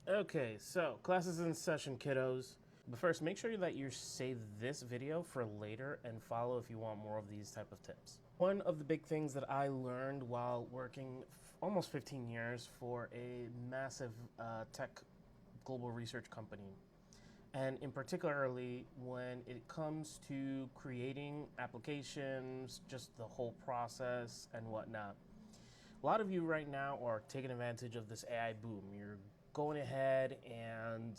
Okay, so classes in session, kiddos. But first, make sure that you save this video for later and follow if you want more of these type of tips. One of the big things that I learned while working almost 15 years for a massive tech global research company, and in particularly when it comes to creating applications, just the whole process and whatnot. A lot of you right now are taking advantage of this AI boom. You're going ahead and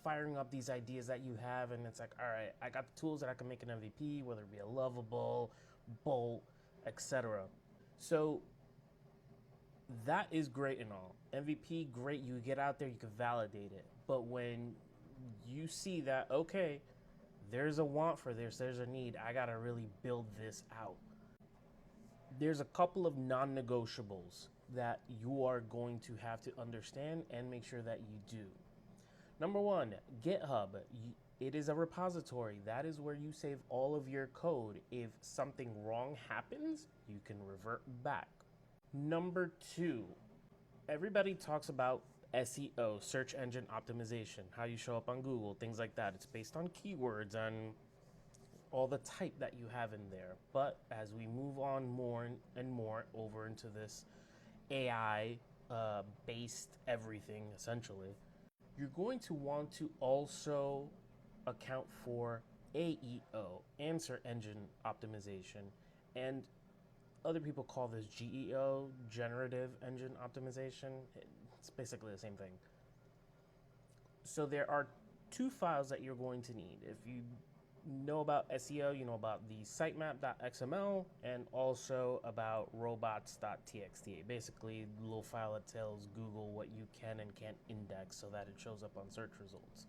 firing up these ideas that you have, and it's like, all right, I got the tools that I can make an MVP, whether it be a Lovable, Bolt, etc. So that is great and all. MVP, great, you get out there, you can validate it. But when you see that, okay, there's a want for this, there's a need, I gotta really build this out. There's a couple of non-negotiables that you are going to have to understand and make sure that you do. Number one, GitHub. It is a repository. That is where you save all of your code. If something wrong happens, you can revert back. Number two, everybody talks about SEO, search engine optimization, how you show up on Google, things like that. It's based on keywords and all the type that you have in there. But as we move on more and more over into this AI based everything, essentially, you're going to want to also account for AEO, answer engine optimization, and other people call this GEO, generative engine optimization. It's basically the same thing. So there are two files that you're going to need. If you know about SEO, you know about the sitemap.xml and also about robots.txt. Basically, a little file that tells Google what you can and can't index so that it shows up on search results.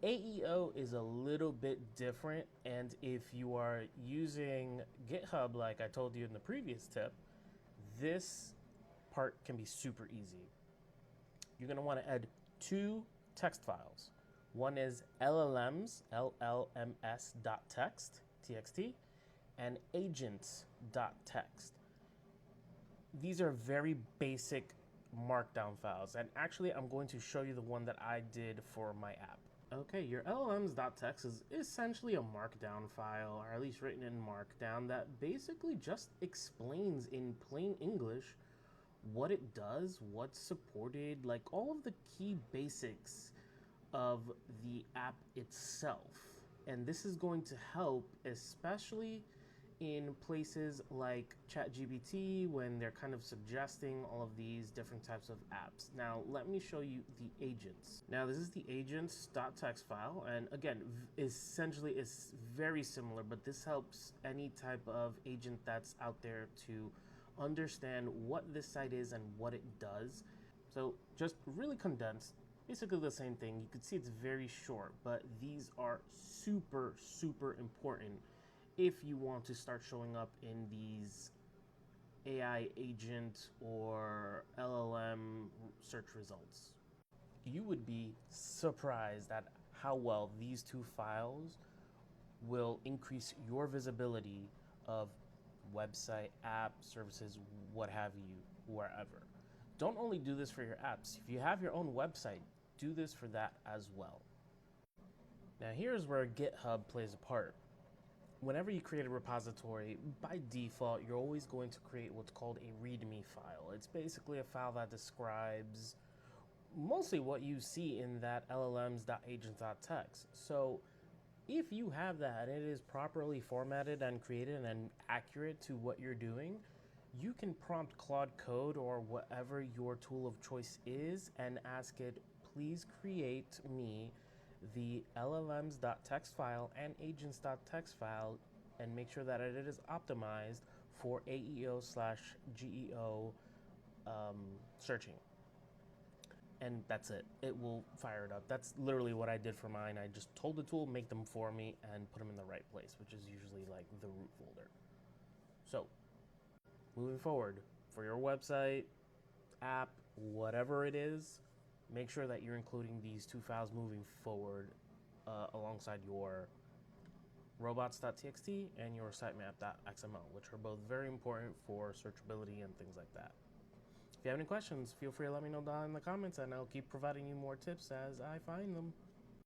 AEO is a little bit different, and if you are using GitHub, like I told you in the previous tip, this part can be super easy. You're going to want to add two text files. One is LLMs, LLMS.txt, TXT, and agents.txt. These are very basic markdown files, and actually I'm going to show you the one that I did for my app. Okay, your LLMs.txt is essentially a markdown file, or at least written in markdown, that basically just explains in plain English what it does, what's supported, like all of the key basics of the app itself. And this is going to help, especially in places like ChatGPT when they're kind of suggesting all of these different types of apps. Now, let me show you the agents. Now, this is the agents.txt file, and again, essentially it's very similar, but this helps any type of agent that's out there to understand what this site is and what it does. So just really condensed, basically the same thing. You can see it's very short, but these are super, super important if you want to start showing up in these AI agent or LLM search results. You would be surprised at how well these two files will increase your visibility of website, app, services, what have you, wherever. Don't only do this for your apps. If you have your own website, do this for that as well. Now here's where GitHub plays a part. Whenever you create a repository, by default, you're always going to create what's called a README file. It's basically a file that describes mostly what you see in that LLMs.agents.txt. So if you have that and it is properly formatted and created and accurate to what you're doing, you can prompt Claude Code or whatever your tool of choice is and ask it, please create me the LLMs.txt file and agents.txt file and make sure that it is optimized for AEO slash GEO searching. And that's it. It will fire it up. That's literally what I did for mine. I just told the tool, make them for me and put them in the right place, which is usually like the root folder. So moving forward, for your website, app, whatever it is, make sure that you're including these two files moving forward alongside your robots.txt and your sitemap.xml, which are both very important for searchability and things like that. If you have any questions, feel free to let me know down in the comments, and I'll keep providing you more tips as I find them.